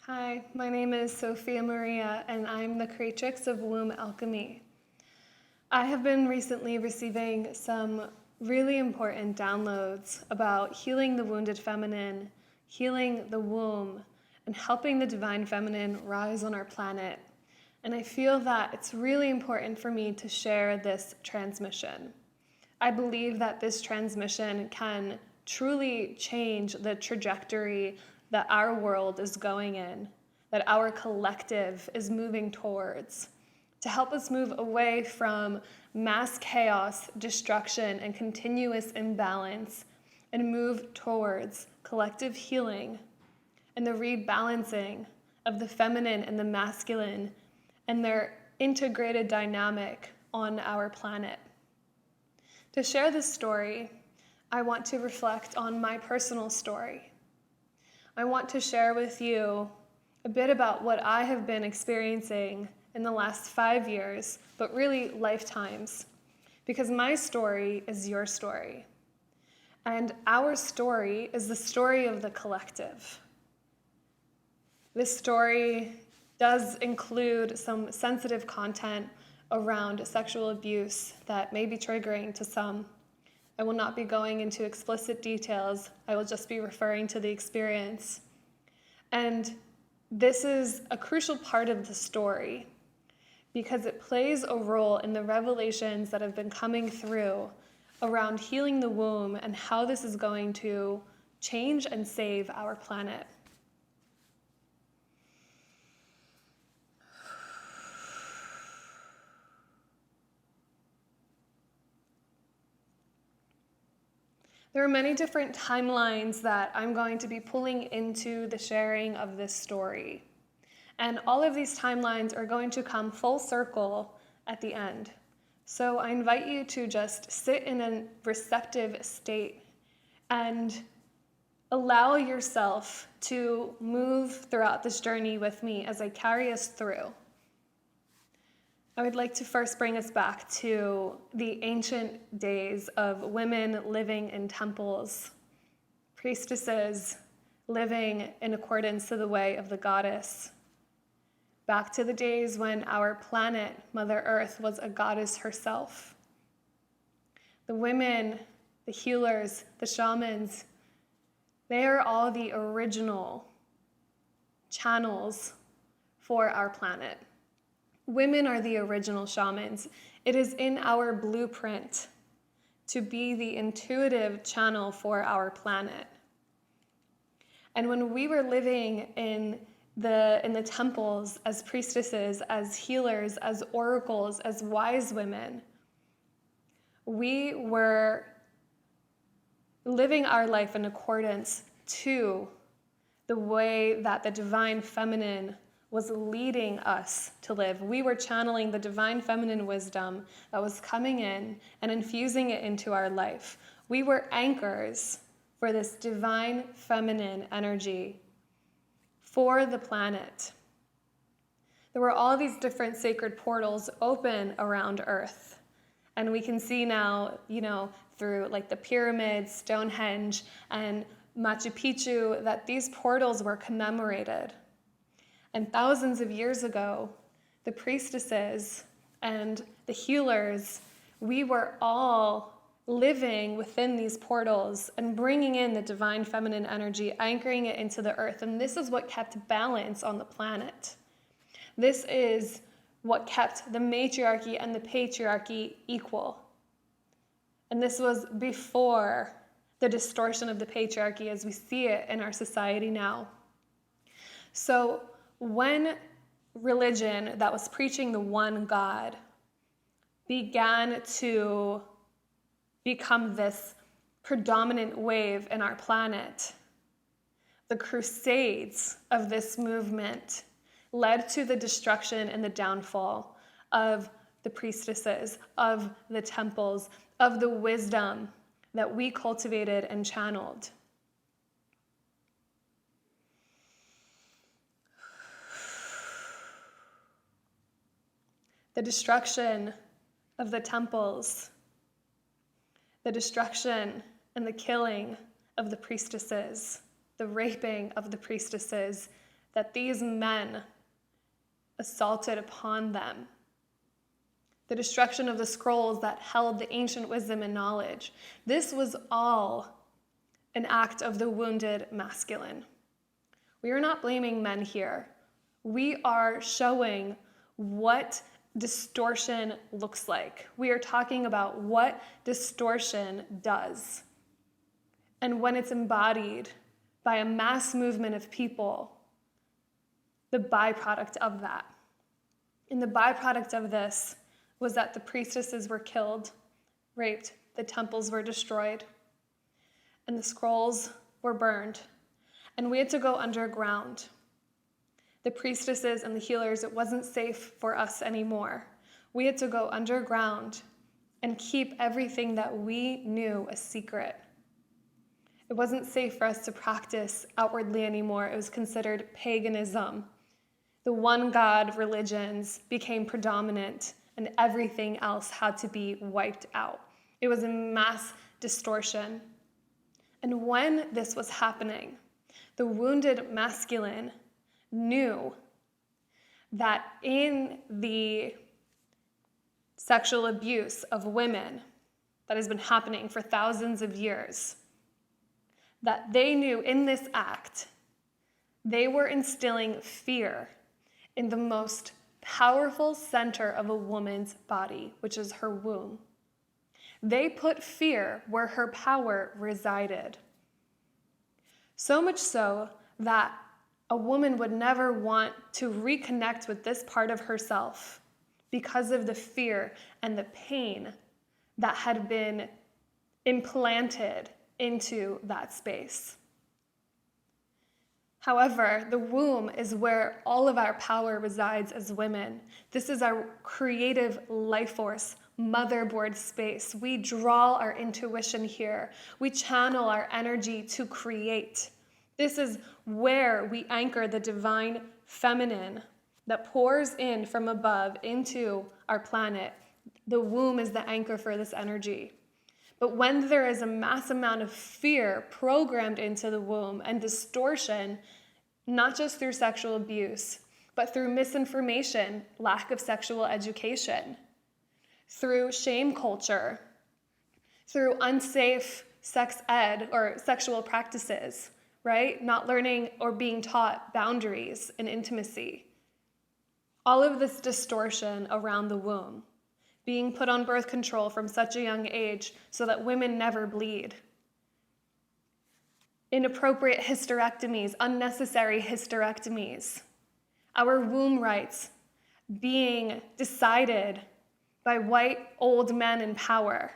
Hi, my name is Sophia Maria, and I'm the creatrix of Womb Alchemy. I have been recently receiving some really important downloads about healing the wounded feminine, healing the womb, and helping the divine feminine rise on our planet. And I feel that it's really important for me to share this transmission. I believe that this transmission can truly change the trajectory that our world is going in, that our collective is moving towards, to help us move away from mass chaos, destruction, and continuous imbalance, and move towards collective healing and the rebalancing of the feminine and the masculine and their integrated dynamic on our planet. To share this story, I want to reflect on my personal story. I want to share with you a bit about what I have been experiencing in the last 5 years, but really lifetimes, because my story is your story. And our story is the story of the collective. This story does include some sensitive content around sexual abuse that may be triggering to some. I will not be going into explicit details. I will just be referring to the experience. And this is a crucial part of the story because it plays a role in the revelations that have been coming through around healing the womb and how this is going to change and save our planet. There are many different timelines that I'm going to be pulling into the sharing of this story. And all of these timelines are going to come full circle at the end. So I invite you to just sit in a receptive state and allow yourself to move throughout this journey with me as I carry us through. I would like to first bring us back to the ancient days of women living in temples, priestesses living in accordance to the way of the goddess. Back to the days when our planet, Mother Earth, was a goddess herself. The women, the healers, the shamans, they are all the original channels for our planet. Women are the original shamans. It is in our blueprint to be the intuitive channel for our planet. And when we were living in the temples as priestesses, as healers, as oracles, as wise women, we were living our life in accordance to the way that the divine feminine was leading us to live. We were channeling the divine feminine wisdom that was coming in and infusing it into our life. We were anchors for this divine feminine energy for the planet. There were all these different sacred portals open around Earth. And we can see now, through like the pyramids, Stonehenge, and Machu Picchu, that these portals were commemorated. And thousands of years ago, the priestesses and the healers, we were all living within these portals and bringing in the divine feminine energy, anchoring it into the earth. And this is what kept balance on the planet. This is what kept the matriarchy and the patriarchy equal. And this was before the distortion of the patriarchy as we see it in our society now. So when religion that was preaching the one God began to become this predominant wave in our planet, the crusades of this movement led to the destruction and the downfall of the priestesses, of the temples, of the wisdom that we cultivated and channeled. The destruction of the temples the destruction and the killing of the priestesses, the raping of the priestesses that these men assaulted upon them, the destruction of the scrolls that held the ancient wisdom and knowledge. This was all an act of the wounded masculine. We are not blaming men here. We are showing what distortion looks like. We are talking about what distortion does. And when it's embodied by a mass movement of people, the byproduct of that. And the byproduct of this was that the priestesses were killed, raped, the temples were destroyed, and the scrolls were burned. And we had to go underground. The priestesses and the healers, it wasn't safe for us anymore. We had to go underground and keep everything that we knew a secret. It wasn't safe for us to practice outwardly anymore. It was considered paganism. The one God religions became predominant, and everything else had to be wiped out. It was a mass distortion. And when this was happening, the wounded masculine knew that in the sexual abuse of women that has been happening for thousands of years, that they knew in this act, they were instilling fear in the most powerful center of a woman's body, which is her womb. They put fear where her power resided. So much so that a woman would never want to reconnect with this part of herself because of the fear and the pain that had been implanted into that space. However, the womb is where all of our power resides as women. This is our creative life force, motherboard space. We draw our intuition here. We channel our energy to create. This is where we anchor the divine feminine that pours in from above into our planet. The womb is the anchor for this energy. But when there is a mass amount of fear programmed into the womb and distortion, not just through sexual abuse, but through misinformation, lack of sexual education, through shame culture, through unsafe sex ed or sexual practices, right? Not learning or being taught boundaries and intimacy. All of this distortion around the womb, being put on birth control from such a young age so that women never bleed. Inappropriate hysterectomies, unnecessary hysterectomies. Our womb rights being decided by white old men in power.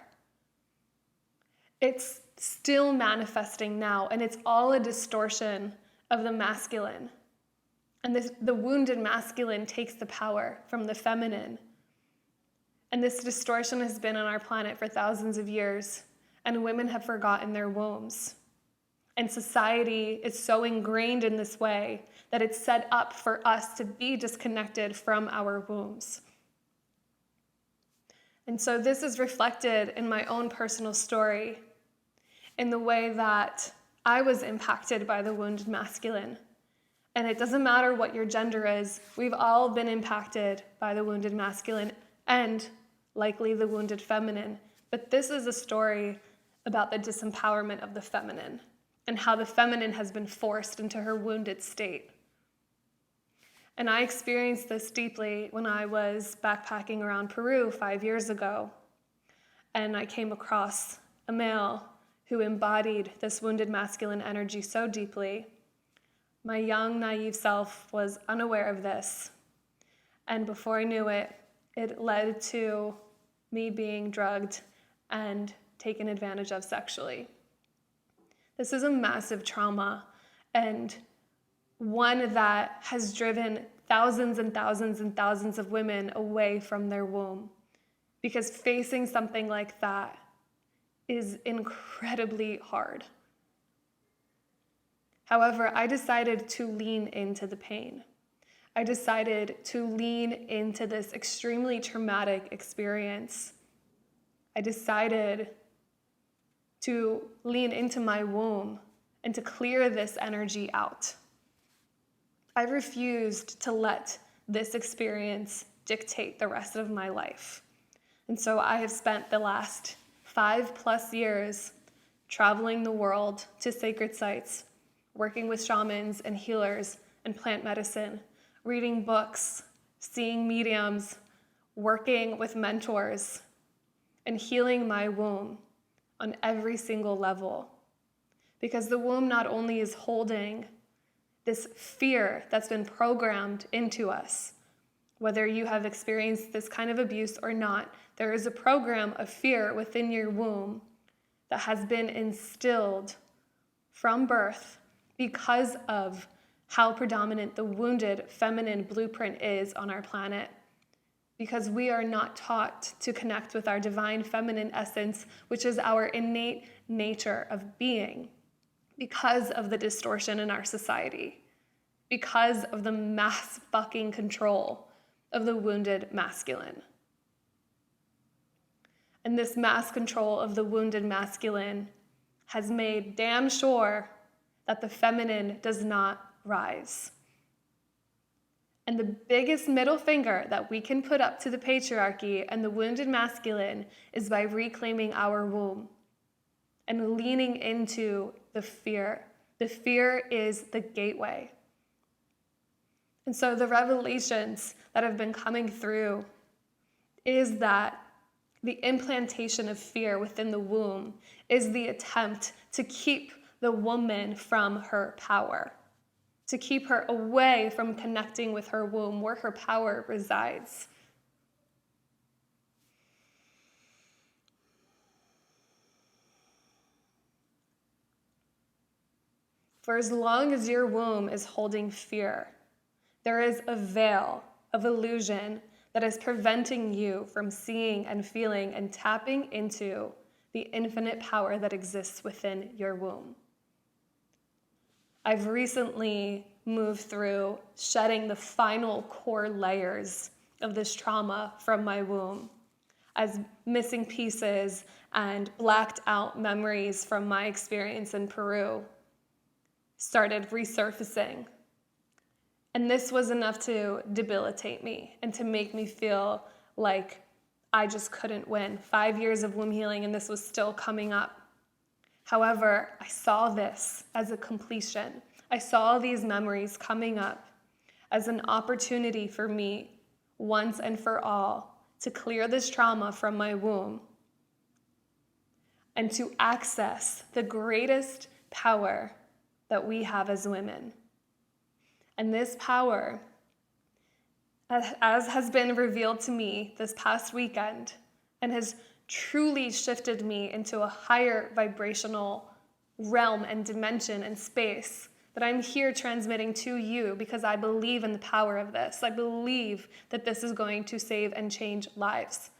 It's still manifesting now, and it's all a distortion of the masculine. And the wounded masculine takes the power from the feminine. And this distortion has been on our planet for thousands of years, and women have forgotten their wombs. And society is so ingrained in this way that it's set up for us to be disconnected from our wombs. And so this is reflected in my own personal story, in the way that I was impacted by the wounded masculine. And it doesn't matter what your gender is, we've all been impacted by the wounded masculine and likely the wounded feminine. But this is a story about the disempowerment of the feminine and how the feminine has been forced into her wounded state. And I experienced this deeply when I was backpacking around Peru 5 years ago. And I came across a male who embodied this wounded masculine energy so deeply. My young, naive self was unaware of this. And before I knew it, it led to me being drugged and taken advantage of sexually. This is a massive trauma, and one that has driven thousands and thousands and thousands of women away from their womb. Because facing something like that is incredibly hard. However, I decided to lean into the pain. I decided to lean into this extremely traumatic experience. I decided to lean into my womb and to clear this energy out. I refused to let this experience dictate the rest of my life. And so I have spent the last 5+ years traveling the world to sacred sites, working with shamans and healers and plant medicine, reading books, seeing mediums, working with mentors, and healing my womb on every single level. Because the womb not only is holding this fear that's been programmed into us, whether you have experienced this kind of abuse or not, there is a program of fear within your womb that has been instilled from birth because of how predominant the wounded feminine blueprint is on our planet. Because we are not taught to connect with our divine feminine essence, which is our innate nature of being, because of the distortion in our society, because of the mass fucking control of the wounded masculine. And this mass control of the wounded masculine has made damn sure that the feminine does not rise. And the biggest middle finger that we can put up to the patriarchy and the wounded masculine is by reclaiming our womb and leaning into the fear. The fear is the gateway. And so the revelations that have been coming through is that the implantation of fear within the womb is the attempt to keep the woman from her power, to keep her away from connecting with her womb where her power resides. For as long as your womb is holding fear, there is a veil of illusion that is preventing you from seeing and feeling and tapping into the infinite power that exists within your womb. I've recently moved through shedding the final core layers of this trauma from my womb, as missing pieces and blacked out memories from my experience in Peru started resurfacing. And this was enough to debilitate me and to make me feel like I just couldn't win. 5 years of womb healing and this was still coming up. However, I saw this as a completion. I saw these memories coming up as an opportunity for me, once and for all, to clear this trauma from my womb and to access the greatest power that we have as women. And this power, as has been revealed to me this past weekend, and has truly shifted me into a higher vibrational realm and dimension and space that I'm here transmitting to you because I believe in the power of this. I believe that this is going to save and change lives.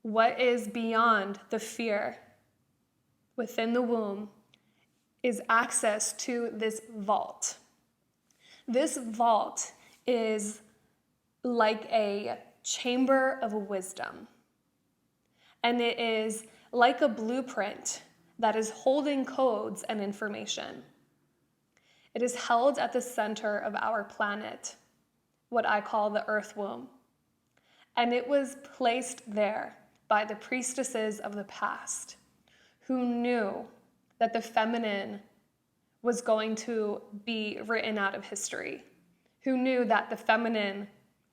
What is beyond the fear within the womb is access to this vault. This vault is like a chamber of wisdom. And it is like a blueprint that is holding codes and information. It is held at the center of our planet, what I call the earth womb. And it was placed there by the priestesses of the past who knew that the feminine was going to be written out of history, who knew that the feminine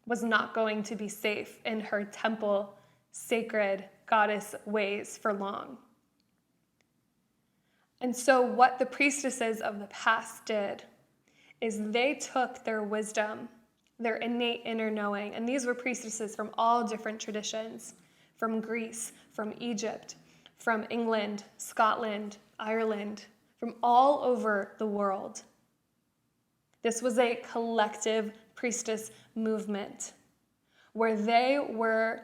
was not going to be safe in her temple, sacred goddess ways for long. And so what the priestesses of the past did is they took their wisdom, their innate inner knowing, and these were priestesses from all different traditions, from Greece, from Egypt, from England, Scotland, Ireland, from all over the world. This was a collective priestess movement where they were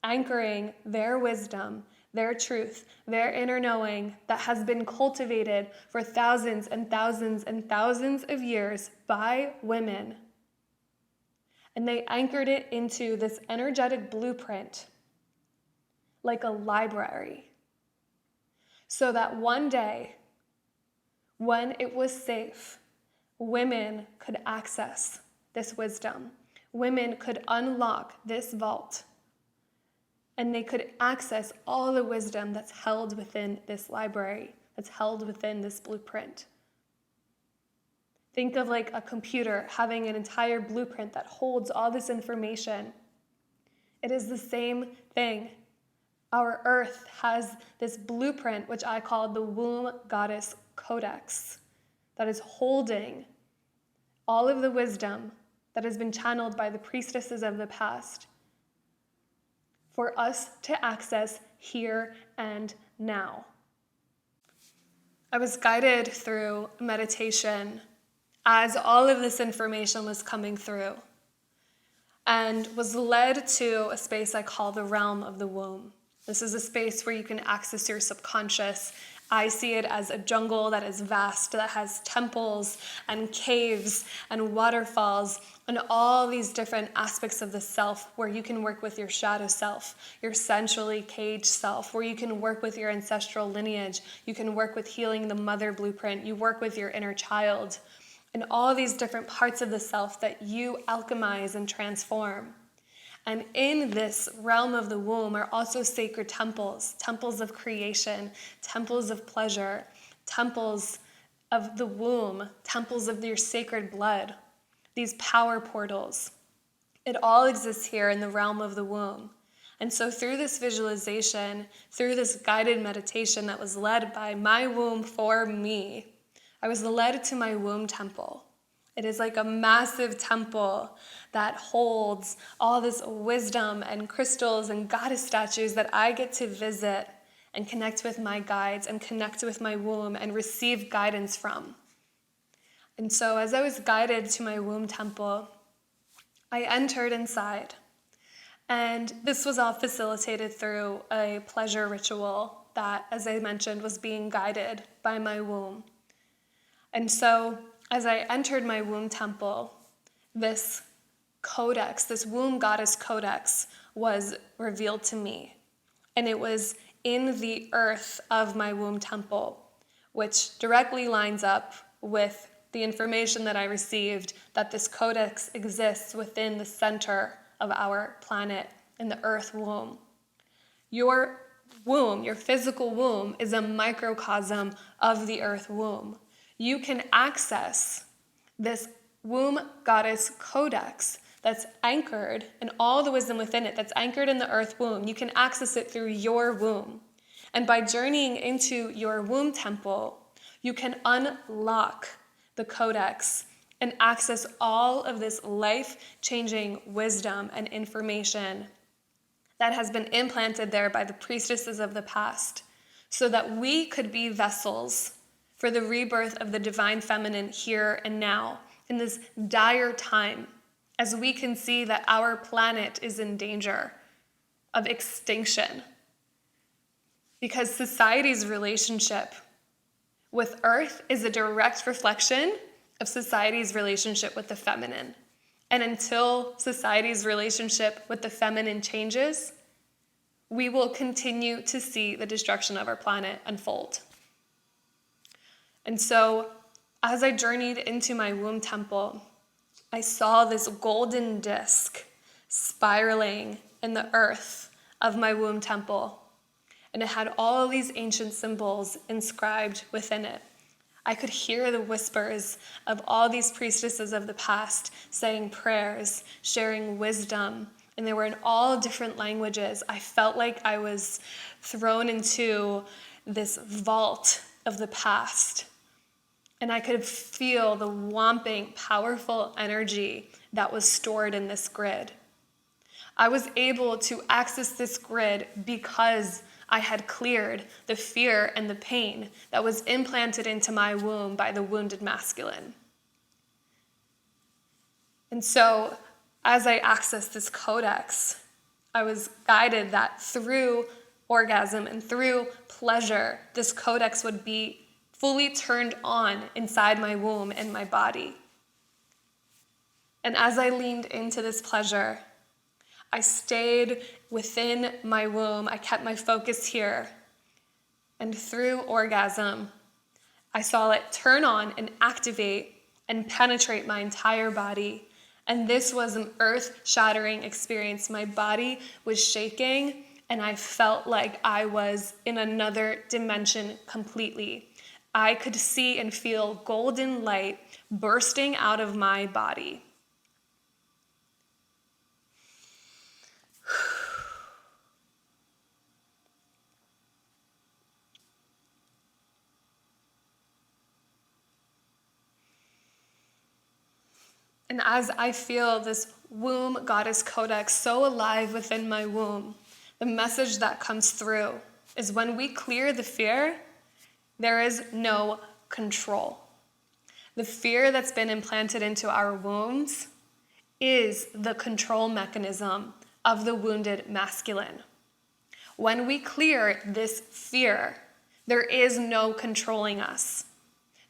anchoring their wisdom, their truth, their inner knowing that has been cultivated for thousands and thousands and thousands of years by women. And they anchored it into this energetic blueprint like a library, so that one day, when it was safe, women could access this wisdom. Women could unlock this vault, and they could access all the wisdom that's held within this library, that's held within this blueprint. Think of like a computer having an entire blueprint that holds all this information. It is the same thing. Our earth has this blueprint, which I call the Womb Goddess Codex, that is holding all of the wisdom that has been channeled by the priestesses of the past for us to access here and now. I was guided through meditation as all of this information was coming through, and was led to a space I call the realm of the womb. This is a space where you can access your subconscious. I see it as a jungle that is vast, that has temples and caves and waterfalls and all these different aspects of the self, where you can work with your shadow self, your sensually caged self, where you can work with your ancestral lineage, you can work with healing the mother blueprint, you work with your inner child, and all these different parts of the self that you alchemize and transform. And in this realm of the womb are also sacred temples, temples of creation, temples of pleasure, temples of the womb, temples of your sacred blood, these power portals. It all exists here in the realm of the womb. And so through this visualization, through this guided meditation that was led by my womb for me, I was led to my womb temple. It is like a massive temple that holds all this wisdom and crystals and goddess statues that I get to visit and connect with my guides and connect with my womb and receive guidance from. And so as I was guided to my womb temple, I entered inside. And this was all facilitated through a pleasure ritual that, as I mentioned, was being guided by my womb. And so as I entered my womb temple, this codex, this womb goddess codex, was revealed to me. And it was in the earth of my womb temple, which directly lines up with the information that I received that this codex exists within the center of our planet, in the earth womb. Your womb, your physical womb, is a microcosm of the earth womb. You can access this womb goddess codex that's anchored, and all the wisdom within it that's anchored in the earth womb. You can access it through your womb. And by journeying into your womb temple, you can unlock the codex and access all of this life-changing wisdom and information that has been implanted there by the priestesses of the past, so that we could be vessels for the rebirth of the divine feminine here and now, in this dire time, as we can see that our planet is in danger of extinction. Because society's relationship with Earth is a direct reflection of society's relationship with the feminine. And until society's relationship with the feminine changes, we will continue to see the destruction of our planet unfold. And so, as I journeyed into my womb temple, I saw this golden disc spiraling in the earth of my womb temple. And it had all these ancient symbols inscribed within it. I could hear the whispers of all these priestesses of the past saying prayers, sharing wisdom, and they were in all different languages. I felt like I was thrown into this vault of the past. And I could feel the whomping, powerful energy that was stored in this grid. I was able to access this grid because I had cleared the fear and the pain that was implanted into my womb by the wounded masculine. And so, as I accessed this codex, I was guided that through orgasm and through pleasure, this codex would be fully turned on inside my womb and my body. And as I leaned into this pleasure, I stayed within my womb. I kept my focus here. And through orgasm, I saw it turn on and activate and penetrate my entire body. And this was an earth-shattering experience. My body was shaking, and I felt like I was in another dimension completely. I could see and feel golden light bursting out of my body. And as I feel this womb goddess codex so alive within my womb, the message that comes through is when we clear the fear, there is no control. The fear that's been implanted into our wombs is the control mechanism of the wounded masculine. When we clear this fear, there is no controlling us.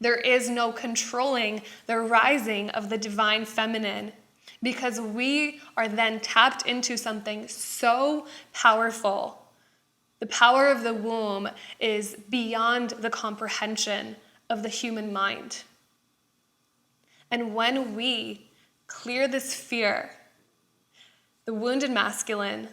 There is no controlling the rising of the divine feminine, because we are then tapped into something so powerful. The power of the womb is beyond the comprehension of the human mind. And when we clear this fear, the wounded masculine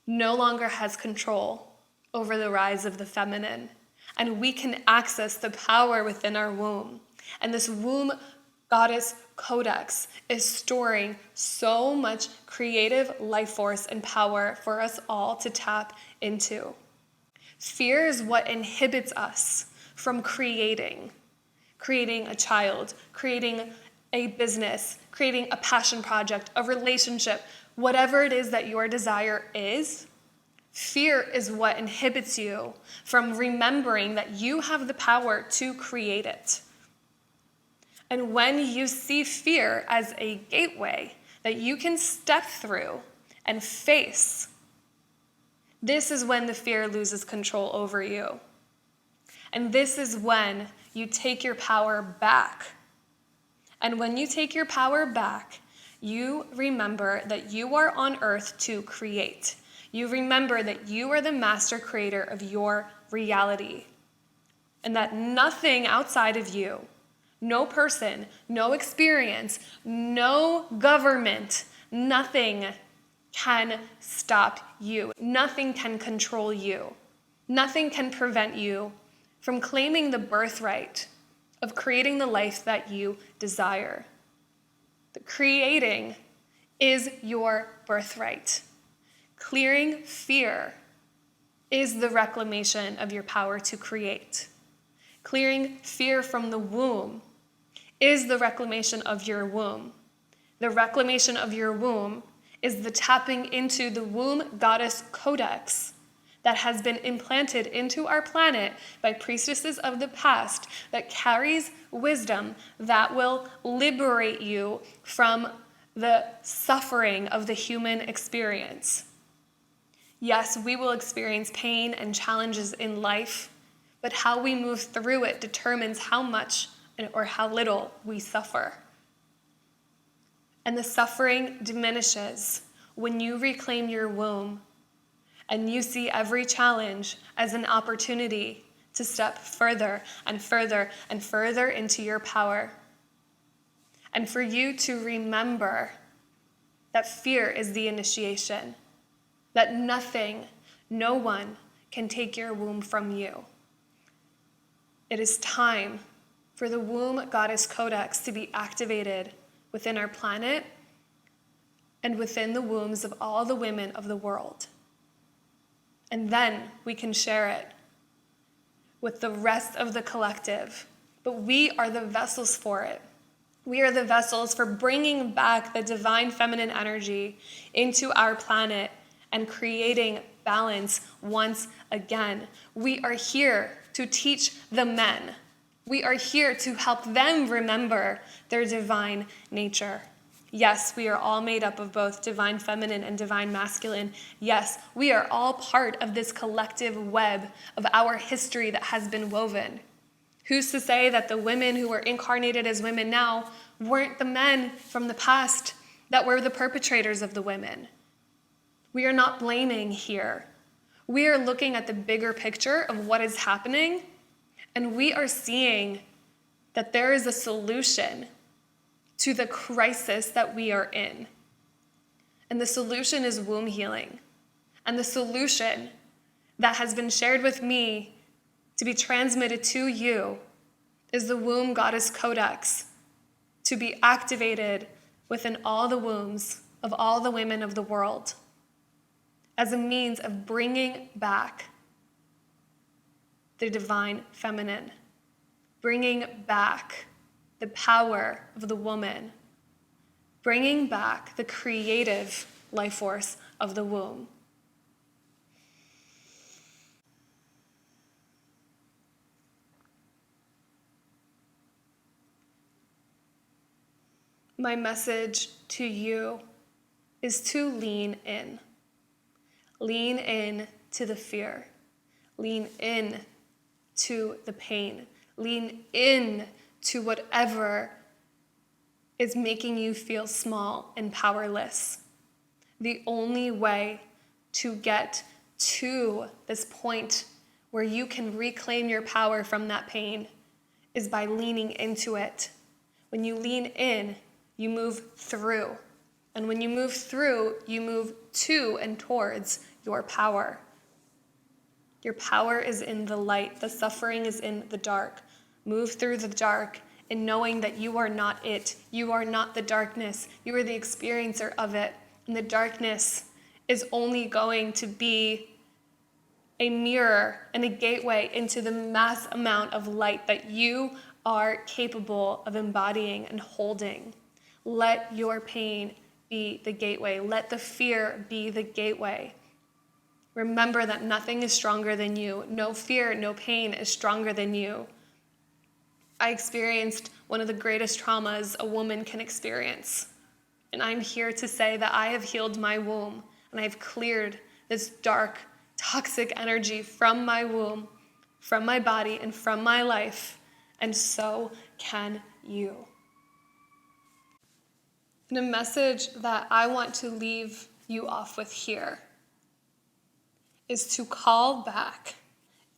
no longer has control over the rise of the feminine. And we can access the power within our womb. And this womb goddess codex is storing so much creative life force and power for us all to tap into. Fear is what inhibits us from creating a child, creating a business, creating a passion project, a relationship, whatever it is that your desire is. Fear is what inhibits you from remembering that you have the power to create it. And when you see fear as a gateway that you can step through and face, this is when the fear loses control over you. And this is when you take your power back. And when you take your power back, you remember that you are on earth to create. You remember that you are the master creator of your reality, and that nothing outside of you, no person, no experience, no government, nothing can stop you. Nothing can control you. Nothing can prevent you from claiming the birthright of creating the life that you desire. The creating is your birthright. Clearing fear is the reclamation of your power to create. Clearing fear from the womb is the reclamation of your womb. The reclamation of your womb is the tapping into the womb goddess codex that has been implanted into our planet by priestesses of the past that carries wisdom that will liberate you from the suffering of the human experience. Yes, we will experience pain and challenges in life, but how we move through it determines how much or how little we suffer. And the suffering diminishes when you reclaim your womb and you see every challenge as an opportunity to step further and further and further into your power. And for you to remember that fear is the initiation, that nothing, no one can take your womb from you. It is time for the womb goddess codex to be activated within our planet and within the wombs of all the women of the world. And then we can share it with the rest of the collective. But we are the vessels for it. We are the vessels for bringing back the divine feminine energy into our planet and creating balance once again. We are here to teach the men. We are here to help them remember their divine nature. Yes, we are all made up of both divine feminine and divine masculine. Yes, we are all part of this collective web of our history that has been woven. Who's to say that the women who are incarnated as women now weren't the men from the past that were the perpetrators of the women? We are not blaming here. We are looking at the bigger picture of what is happening, and we are seeing that there is a solution to the crisis that we are in. And the solution is womb healing. And the solution that has been shared with me to be transmitted to you is the Womb Goddess Codex, to be activated within all the wombs of all the women of the world as a means of bringing back the divine feminine, bringing back the power of the woman, bringing back the creative life force of the womb. My message to you is to lean in. Lean in to the fear. Lean in to the pain. Lean in to whatever is making you feel small and powerless. The only way to get to this point where you can reclaim your power from that pain is by leaning into it. When you lean in, you move through. And when you move through, you move to and towards your power. Your power is in the light. The suffering is in the dark. Move through the dark in knowing that you are not it. You are not the darkness. You are the experiencer of it. And the darkness is only going to be a mirror and a gateway into the mass amount of light that you are capable of embodying and holding. Let your pain be the gateway. Let the fear be the gateway. Remember that nothing is stronger than you. No fear, no pain is stronger than you. I experienced one of the greatest traumas a woman can experience. And I'm here to say that I have healed my womb and I've cleared this dark, toxic energy from my womb, from my body, and from my life. And so can you. And a message that I want to leave you off with here is to call back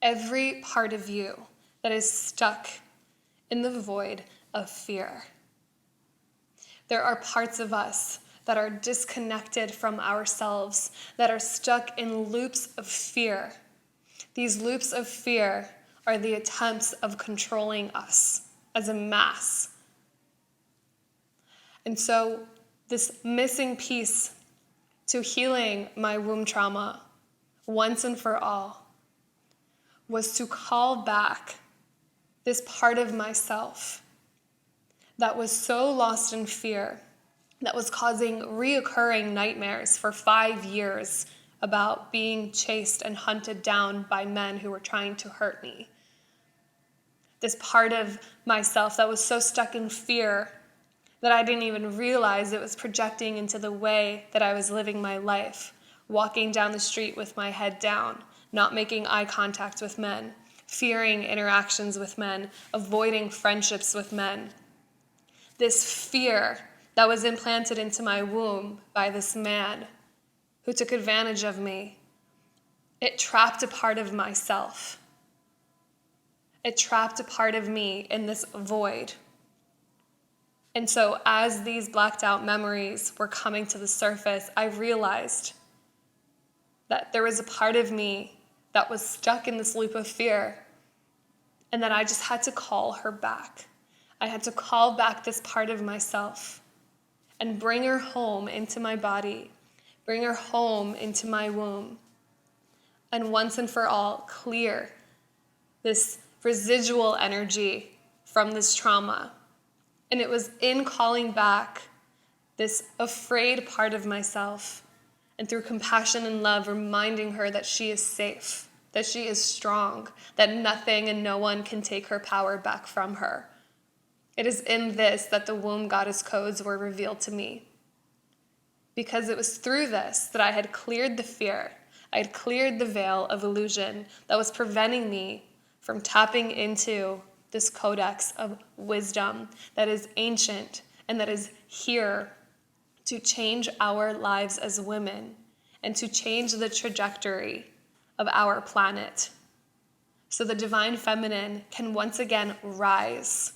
every part of you that is stuck in the void of fear. There are parts of us that are disconnected from ourselves, that are stuck in loops of fear. These loops of fear are the attempts of controlling us as a mass. And so this missing piece to healing my womb trauma once and for all was to call back this part of myself that was so lost in fear, that was causing reoccurring nightmares for 5 years about being chased and hunted down by men who were trying to hurt me. This part of myself that was so stuck in fear that I didn't even realize it was projecting into the way that I was living my life, walking down the street with my head down, not making eye contact with men, fearing interactions with men, avoiding friendships with men. This fear that was implanted into my womb by this man who took advantage of me, it trapped a part of myself. It trapped a part of me in this void. And so as these blacked out memories were coming to the surface, I realized that there was a part of me that was stuck in this loop of fear, and that I just had to call her back. I had to call back this part of myself and bring her home into my body, bring her home into my womb, and once and for all clear this residual energy from this trauma. And it was in calling back this afraid part of myself, and through compassion and love, reminding her that she is safe, that she is strong, that nothing and no one can take her power back from her. It is in this that the womb goddess codes were revealed to me. Because it was through this that I had cleared the fear, I had cleared the veil of illusion that was preventing me from tapping into this Codex of Wisdom that is ancient and that is here to change our lives as women and to change the trajectory of our planet. So the divine feminine can once again rise,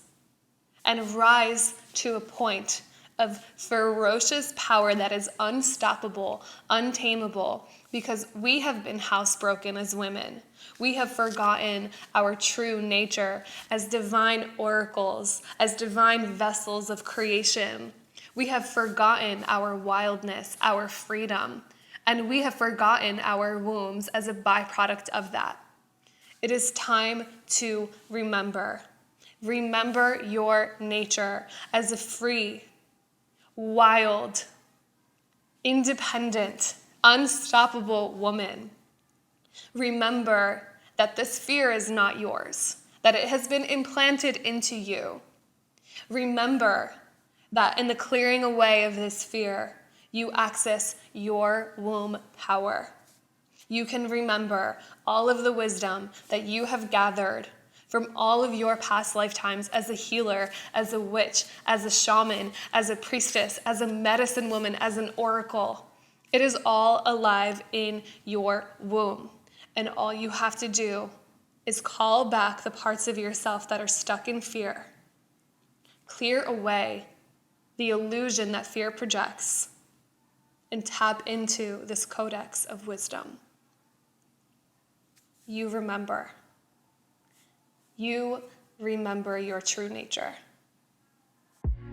and rise to a point of ferocious power that is unstoppable, untamable, because we have been housebroken as women. We have forgotten our true nature as divine oracles, as divine vessels of creation. We have forgotten our wildness, our freedom, and we have forgotten our wombs as a byproduct of that. It is time to remember. Remember your nature as a free, wild, independent, unstoppable woman. Remember that this fear is not yours, that it has been implanted into you. Remember that in the clearing away of this fear, you access your womb power. You can remember all of the wisdom that you have gathered from all of your past lifetimes as a healer, as a witch, as a shaman, as a priestess, as a medicine woman, as an oracle. It is all alive in your womb. And all you have to do is call back the parts of yourself that are stuck in fear. Clear away the illusion that fear projects and tap into this Codex of Wisdom. You remember. You remember your true nature.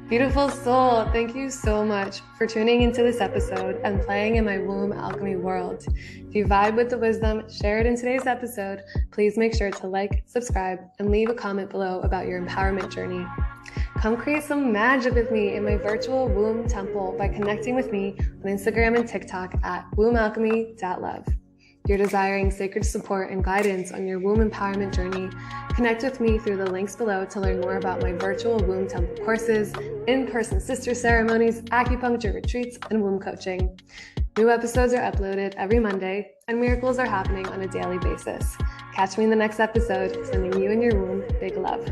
Beautiful soul, thank you so much for tuning into this episode and playing in my womb alchemy world. If you vibe with the wisdom shared in today's episode, please make sure to like, subscribe, and leave a comment below about your empowerment journey. Come create some magic with me in my virtual womb temple by connecting with me on Instagram and TikTok at wombalchemy.love. If you're desiring sacred support and guidance on your womb empowerment journey, connect with me through the links below to learn more about my virtual womb temple courses, in-person sister ceremonies, acupuncture retreats, and womb coaching. New episodes are uploaded every Monday, and miracles are happening on a daily basis. Catch me in the next episode, sending you and your womb big love.